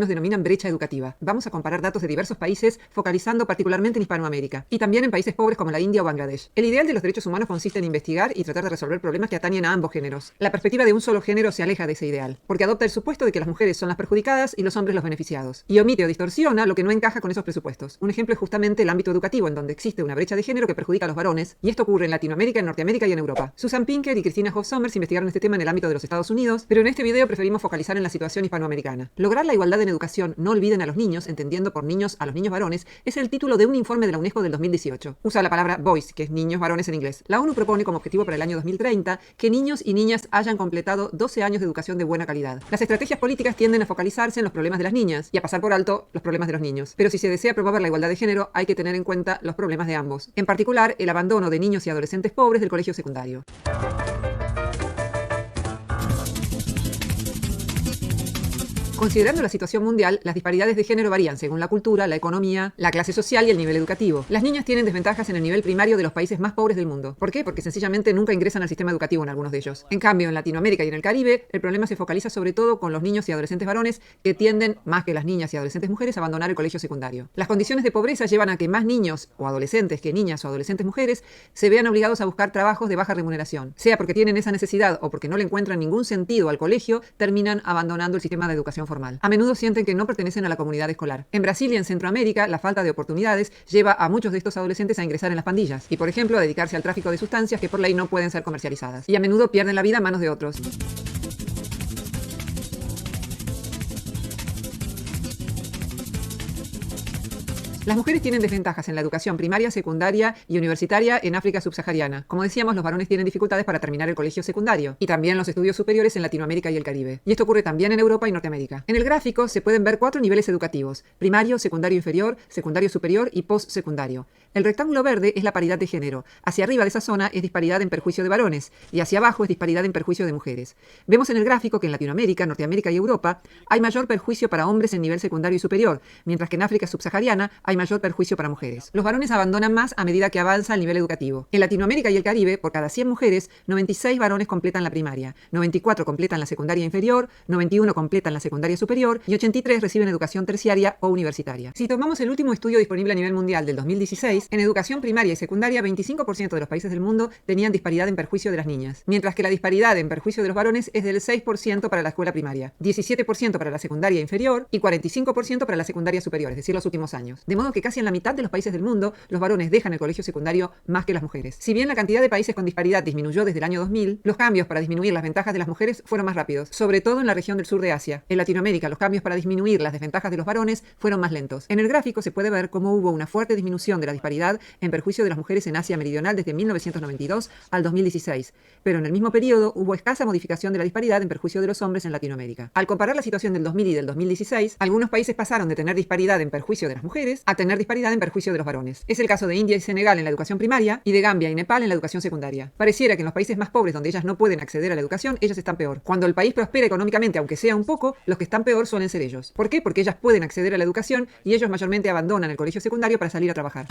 nos denominan brecha educativa. Vamos a comparar datos de diversos países, focalizando particularmente en Hispanoamérica, y también en países pobres como la India o Bangladesh. El ideal de los derechos humanos consiste en investigar y tratar de resolver problemas que atañen a ambos géneros. La perspectiva de un solo género se aleja de ese ideal, porque adopta el supuesto de que las mujeres son las perjudicadas y los hombres los beneficiados, y omite o distorsiona lo que no encaja con esos presupuestos. Un ejemplo es justamente el ámbito educativo, en donde existe una brecha de género que perjudica a los varones, y esto ocurre en Latinoamérica, en Norteamérica y en Europa. Susan Pinker y Christina Hoff Sommers investigaron este tema en el ámbito de los Estados Unidos, pero en este video preferimos focalizar en la situación hispanoamericana. Lograr la igualdad en educación, no olviden a los niños, entendiendo por niños a los niños varones, es el título de un informe de la UNESCO del 2018. Usa la palabra boys, que es niños varones en inglés. La ONU propone como objetivo para el año 2030 que niños y niñas hayan completado 12 años de educación de buena calidad. Las estrategias políticas tienden a focalizarse en los problemas de las niñas y a pasar por alto los problemas de los niños. Pero si se desea promover la igualdad de género, hay que tener en cuenta los problemas de ambos. En particular, el abandono de niños y adolescentes pobres del colegio secundario. Considerando la situación mundial, las disparidades de género varían según la cultura, la economía, la clase social y el nivel educativo. Las niñas tienen desventajas en el nivel primario de los países más pobres del mundo. ¿Por qué? Porque sencillamente nunca ingresan al sistema educativo en algunos de ellos. En cambio, en Latinoamérica y en el Caribe, el problema se focaliza sobre todo con los niños y adolescentes varones que tienden, más que las niñas y adolescentes mujeres, a abandonar el colegio secundario. Las condiciones de pobreza llevan a que más niños o adolescentes que niñas o adolescentes mujeres se vean obligados a buscar trabajos de baja remuneración. Sea porque tienen esa necesidad o porque no le encuentran ningún sentido al colegio, terminan abandonando el sistema de educación formal. A menudo sienten que no pertenecen a la comunidad escolar. En Brasil y en Centroamérica, la falta de oportunidades lleva a muchos de estos adolescentes a ingresar en las pandillas y, por ejemplo, a dedicarse al tráfico de sustancias que por ley no pueden ser comercializadas. Y a menudo pierden la vida a manos de otros. Las mujeres tienen desventajas en la educación primaria, secundaria y universitaria en África subsahariana. Como decíamos, los varones tienen dificultades para terminar el colegio secundario y también los estudios superiores en Latinoamérica y el Caribe. Y esto ocurre también en Europa y Norteamérica. En el gráfico se pueden ver 4 niveles educativos: primario, secundario inferior, secundario superior y postsecundario. El rectángulo verde es la paridad de género. Hacia arriba de esa zona es disparidad en perjuicio de varones y hacia abajo es disparidad en perjuicio de mujeres. Vemos en el gráfico que en Latinoamérica, Norteamérica y Europa hay mayor perjuicio para hombres en nivel secundario y superior, mientras que en África subsahariana hay mayor perjuicio para mujeres. Los varones abandonan más a medida que avanza el nivel educativo. En Latinoamérica y el Caribe, por cada 100 mujeres, 96 varones completan la primaria, 94 completan la secundaria inferior, 91 completan la secundaria superior y 83 reciben educación terciaria o universitaria. Si tomamos el último estudio disponible a nivel mundial del 2016, en educación primaria y secundaria, 25% de los países del mundo tenían disparidad en perjuicio de las niñas, mientras que la disparidad en perjuicio de los varones es del 6% para la escuela primaria, 17% para la secundaria inferior y 45% para la secundaria superior, es decir, los últimos años. De modo que casi en la mitad de los países del mundo, los varones dejan el colegio secundario más que las mujeres. Si bien la cantidad de países con disparidad disminuyó desde el año 2000, los cambios para disminuir las ventajas de las mujeres fueron más rápidos, sobre todo en la región del sur de Asia. En Latinoamérica, los cambios para disminuir las desventajas de los varones fueron más lentos. En el gráfico se puede ver cómo hubo una fuerte disminución de la disparidad en perjuicio de las mujeres en Asia Meridional desde 1992 al 2016, pero en el mismo periodo hubo escasa modificación de la disparidad en perjuicio de los hombres en Latinoamérica. Al comparar la situación del 2000 y del 2016, algunos países pasaron de tener disparidad en perjuicio de las mujeres a tener disparidad en perjuicio de los varones. Es el caso de India y Senegal en la educación primaria y de Gambia y Nepal en la educación secundaria. Pareciera que en los países más pobres donde ellas no pueden acceder a la educación, ellas están peor. Cuando el país prospera económicamente, aunque sea un poco, los que están peor suelen ser ellos. ¿Por qué? Porque ellas pueden acceder a la educación y ellos mayormente abandonan el colegio secundario para salir a trabajar.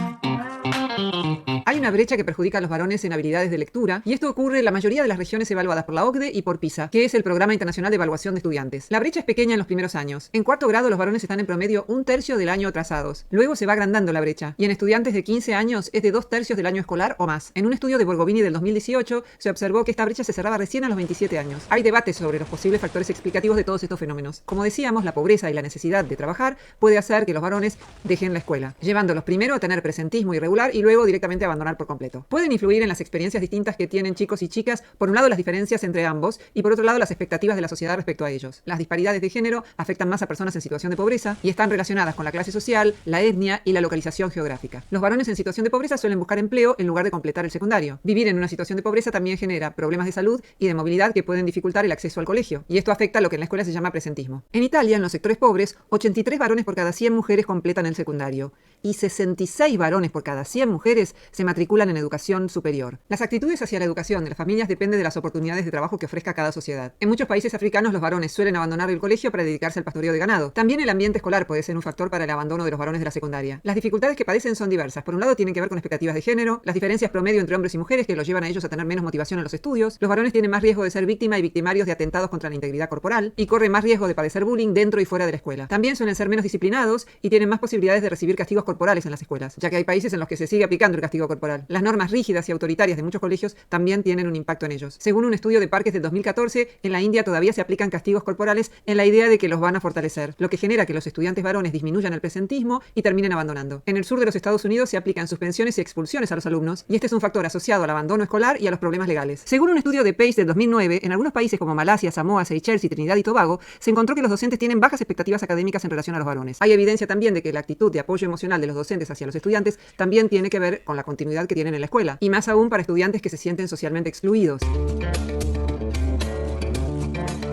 Hay una brecha que perjudica a los varones en habilidades de lectura, y esto ocurre en la mayoría de las regiones evaluadas por la OCDE y por PISA, que es el Programa Internacional de Evaluación de Estudiantes. La brecha es pequeña en los primeros años. En cuarto grado los varones están en promedio 1/3 del año atrasados. Luego se va agrandando la brecha, y en estudiantes de 15 años es de 2/3 del año escolar o más. En un estudio de Borgovini del 2018 se observó que esta brecha se cerraba recién a los 27 años. Hay debates sobre los posibles factores explicativos de todos estos fenómenos. Como decíamos, la pobreza y la necesidad de trabajar puede hacer que los varones dejen la escuela, llevándolos primero a tener presentismo irregular y luego directamente a abandonar por completo. Pueden influir en las experiencias distintas que tienen chicos y chicas, por un lado las diferencias entre ambos y por otro lado las expectativas de la sociedad respecto a ellos. Las disparidades de género afectan más a personas en situación de pobreza y están relacionadas con la clase social, la etnia y la localización geográfica. Los varones en situación de pobreza suelen buscar empleo en lugar de completar el secundario. Vivir en una situación de pobreza también genera problemas de salud y de movilidad que pueden dificultar el acceso al colegio, y esto afecta a lo que en la escuela se llama presentismo. En Italia, en los sectores pobres, 83 varones por cada 100 mujeres completan el secundario. y 66 varones por cada 100 mujeres se matriculan en educación superior. Las actitudes hacia la educación de las familias dependen de las oportunidades de trabajo que ofrezca cada sociedad. En muchos países africanos los varones suelen abandonar el colegio para dedicarse al pastoreo de ganado. También el ambiente escolar puede ser un factor para el abandono de los varones de la secundaria. Las dificultades que padecen son diversas. Por un lado tienen que ver con expectativas de género, las diferencias promedio entre hombres y mujeres que los llevan a ellos a tener menos motivación en los estudios. Los varones tienen más riesgo de ser víctima y victimarios de atentados contra la integridad corporal y corren más riesgo de padecer bullying dentro y fuera de la escuela. También suelen ser menos disciplinados y tienen más posibilidades de recibir castigos corporales en las escuelas, ya que hay países en los que se sigue aplicando el castigo corporal. Las normas rígidas y autoritarias de muchos colegios también tienen un impacto en ellos. Según un estudio de Parques del 2014, en la India todavía se aplican castigos corporales en la idea de que los van a fortalecer, lo que genera que los estudiantes varones disminuyan el presentismo y terminen abandonando. En el sur de los Estados Unidos se aplican suspensiones y expulsiones a los alumnos, y este es un factor asociado al abandono escolar y a los problemas legales. Según un estudio de Pace del 2009, en algunos países como Malasia, Samoa, Seychelles y Trinidad y Tobago, se encontró que los docentes tienen bajas expectativas académicas en relación a los varones. Hay evidencia también de que la actitud de apoyo emocional de los docentes hacia los estudiantes también tiene que ver con la continuidad que tienen en la escuela, y más aún para estudiantes que se sienten socialmente excluidos.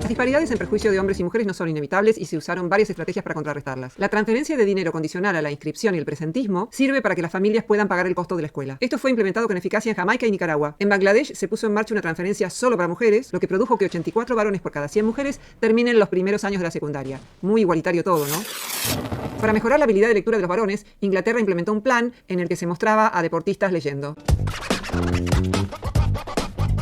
Las disparidades en perjuicio de hombres y mujeres no son inevitables y se usaron varias estrategias para contrarrestarlas. La transferencia de dinero condicional a la inscripción y el presentismo sirve para que las familias puedan pagar el costo de la escuela. Esto fue implementado con eficacia en Jamaica y Nicaragua. En Bangladesh se puso en marcha una transferencia solo para mujeres, lo que produjo que 84 varones por cada 100 mujeres terminen los primeros años de la secundaria. Muy igualitario todo, ¿no? Para mejorar la habilidad de lectura de los varones, Inglaterra implementó un plan en el que se mostraba a deportistas leyendo.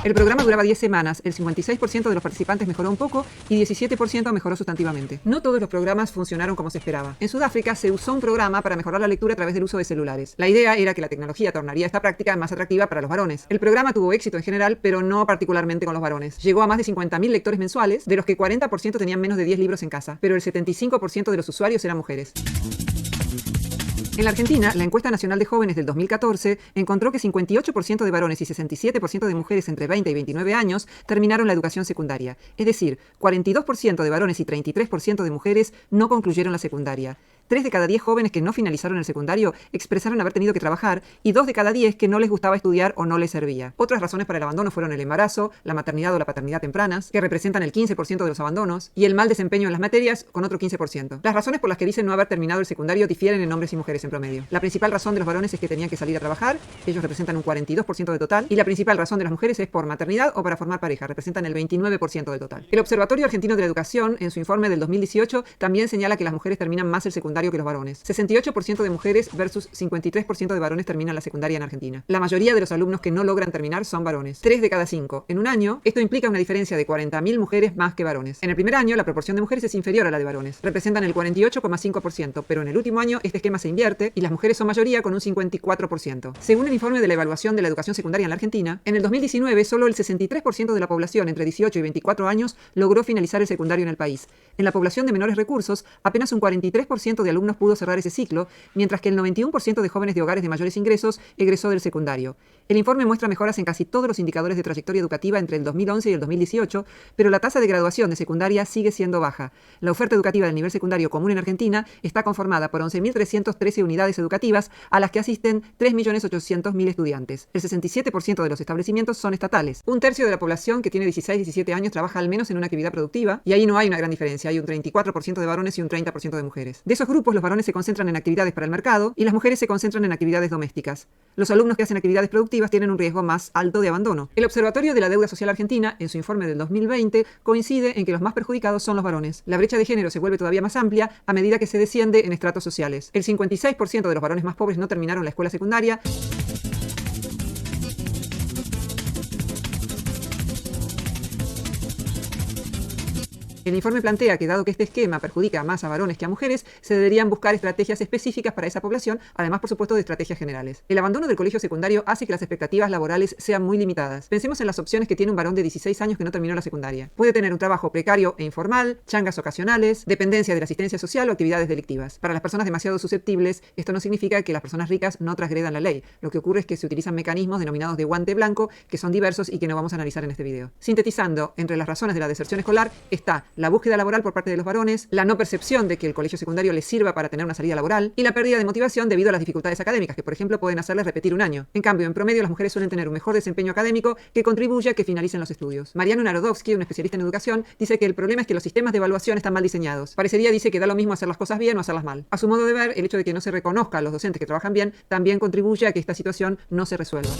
El programa duraba 10 semanas, el 56% de los participantes mejoró un poco y 17% mejoró sustantivamente. No todos los programas funcionaron como se esperaba. En Sudáfrica se usó un programa para mejorar la lectura a través del uso de celulares. La idea era que la tecnología tornaría esta práctica más atractiva para los varones. El programa tuvo éxito en general, pero no particularmente con los varones. Llegó a más de 50.000 lectores mensuales, de los que 40% tenían menos de 10 libros en casa, pero el 75% de los usuarios eran mujeres. En la Argentina, la encuesta nacional de jóvenes del 2014 encontró que 58% de varones y 67% de mujeres entre 20 y 29 años terminaron la educación secundaria. Es decir, 42% de varones y 33% de mujeres no concluyeron la secundaria. 3 de cada 10 jóvenes que no finalizaron el secundario expresaron haber tenido que trabajar y 2 de cada 10 que no les gustaba estudiar o no les servía. Otras razones para el abandono fueron el embarazo, la maternidad o la paternidad tempranas, que representan el 15% de los abandonos, y el mal desempeño en las materias, con otro 15%. Las razones por las que dicen no haber terminado el secundario difieren en hombres y mujeres en promedio. La principal razón de los varones es que tenían que salir a trabajar, ellos representan un 42% del total, y la principal razón de las mujeres es por maternidad o para formar pareja, representan el 29% del total. El Observatorio Argentino de la Educación, en su informe del 2018, también señala que las mujeres terminan más el secundario que los varones. 68% de mujeres versus 53% de varones terminan la secundaria en Argentina. La mayoría de los alumnos que no logran terminar son varones. 3 de cada 5. En un año, esto implica una diferencia de 40.000 mujeres más que varones. En el primer año, la proporción de mujeres es inferior a la de varones. Representan el 48,5%, pero en el último año este esquema se invierte y las mujeres son mayoría con un 54%. Según el informe de la evaluación de la educación secundaria en la Argentina, en el 2019 solo el 63% de la población entre 18 y 24 años logró finalizar el secundario en el país. En la población de menores recursos, apenas un 43% de alumnos pudo cerrar ese ciclo, mientras que el 91% de jóvenes de hogares de mayores ingresos egresó del secundario. El informe muestra mejoras en casi todos los indicadores de trayectoria educativa entre el 2011 y el 2018, pero la tasa de graduación de secundaria sigue siendo baja. La oferta educativa del nivel secundario común en Argentina está conformada por 11.313 unidades educativas a las que asisten 3.800.000 estudiantes. El 67% de los establecimientos son estatales. Un tercio de la población que tiene 16-17 años trabaja al menos en una actividad productiva, y ahí no hay una gran diferencia, hay un 34% de varones y un 30% de mujeres. De esos grupos, los varones se concentran en actividades para el mercado y las mujeres se concentran en actividades domésticas. Los alumnos que hacen actividades productivas tienen un riesgo más alto de abandono. El Observatorio de la Deuda Social Argentina, en su informe del 2020, coincide en que los más perjudicados son los varones. La brecha de género se vuelve todavía más amplia a medida que se desciende en estratos sociales. El 56% de los varones más pobres no terminaron la escuela secundaria. El informe plantea que, dado que este esquema perjudica más a varones que a mujeres, se deberían buscar estrategias específicas para esa población, además, por supuesto, de estrategias generales. El abandono del colegio secundario hace que las expectativas laborales sean muy limitadas. Pensemos en las opciones que tiene un varón de 16 años que no terminó la secundaria. Puede tener un trabajo precario e informal, changas ocasionales, dependencia de la asistencia social o actividades delictivas. Para las personas demasiado susceptibles, esto no significa que las personas ricas no transgredan la ley. Lo que ocurre es que se utilizan mecanismos denominados de guante blanco, que son diversos y que no vamos a analizar en este video. Sintetizando, entre las razones de la deserción escolar está la búsqueda laboral por parte de los varones, la no percepción de que el colegio secundario les sirva para tener una salida laboral y la pérdida de motivación debido a las dificultades académicas, que por ejemplo pueden hacerles repetir un año. En cambio, en promedio las mujeres suelen tener un mejor desempeño académico que contribuye a que finalicen los estudios. Mariano Narodowski, un especialista en educación, dice que el problema es que los sistemas de evaluación están mal diseñados. Parecería, dice, que da lo mismo hacer las cosas bien o hacerlas mal. A su modo de ver, el hecho de que no se reconozca a los docentes que trabajan bien también contribuye a que esta situación no se resuelva.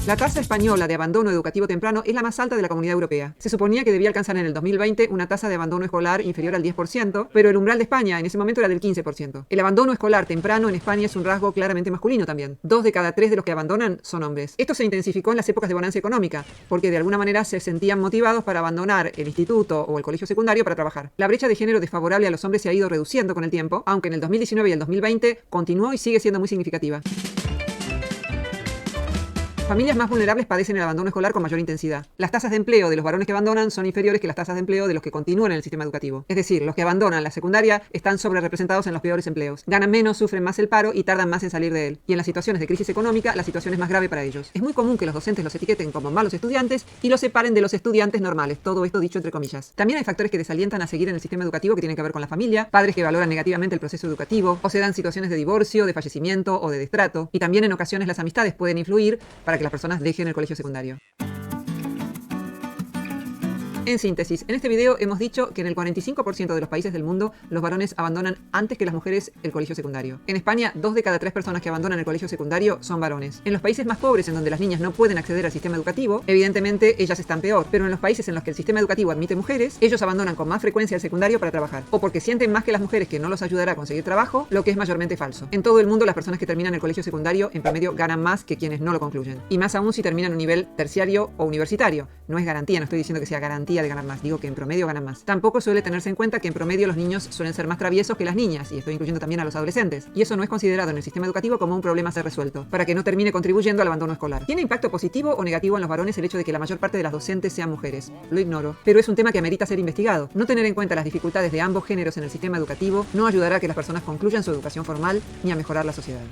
La tasa española de abandono educativo temprano es la más alta de la Comunidad Europea. Se suponía que debía alcanzar en el 2020 una tasa de abandono escolar inferior al 10%, pero el umbral de España en ese momento era del 15%. El abandono escolar temprano en España es un rasgo claramente masculino también. 2 de cada 3 de los que abandonan son hombres. Esto se intensificó en las épocas de bonanza económica, porque de alguna manera se sentían motivados para abandonar el instituto o el colegio secundario para trabajar. La brecha de género desfavorable a los hombres se ha ido reduciendo con el tiempo, aunque en el 2019 y el 2020 continuó y sigue siendo muy significativa. Familias más vulnerables padecen el abandono escolar con mayor intensidad. Las tasas de empleo de los varones que abandonan son inferiores que las tasas de empleo de los que continúan en el sistema educativo. Es decir, los que abandonan la secundaria están sobrerepresentados en los peores empleos. Ganan menos, sufren más el paro y tardan más en salir de él. Y en las situaciones de crisis económica, la situación es más grave para ellos. Es muy común que los docentes los etiqueten como malos estudiantes y los separen de los estudiantes normales. Todo esto dicho entre comillas. También hay factores que desalientan a seguir en el sistema educativo que tienen que ver con la familia, padres que valoran negativamente el proceso educativo, o se dan situaciones de divorcio, de fallecimiento o de destrato. Y también en ocasiones las amistades pueden influir para que las personas dejen el colegio secundario. En síntesis, en este video hemos dicho que en el 45% de los países del mundo los varones abandonan antes que las mujeres el colegio secundario. En España, 2 de cada 3 personas que abandonan el colegio secundario son varones. En los países más pobres, en donde las niñas no pueden acceder al sistema educativo, evidentemente ellas están peor. Pero en los países en los que el sistema educativo admite mujeres, ellos abandonan con más frecuencia el secundario para trabajar. O porque sienten más que las mujeres que no los ayudará a conseguir trabajo, lo que es mayormente falso. En todo el mundo, las personas que terminan el colegio secundario en promedio ganan más que quienes no lo concluyen. Y más aún si terminan un nivel terciario o universitario. No es garantía, no estoy diciendo que sea garantía de ganar más, digo que en promedio ganan más. Tampoco suele tenerse en cuenta que en promedio los niños suelen ser más traviesos que las niñas, y estoy incluyendo también a los adolescentes. Y eso no es considerado en el sistema educativo como un problema a ser resuelto, para que no termine contribuyendo al abandono escolar. ¿Tiene impacto positivo o negativo en los varones el hecho de que la mayor parte de las docentes sean mujeres? Lo ignoro, pero es un tema que amerita ser investigado. No tener en cuenta las dificultades de ambos géneros en el sistema educativo no ayudará a que las personas concluyan su educación formal ni a mejorar la sociedad.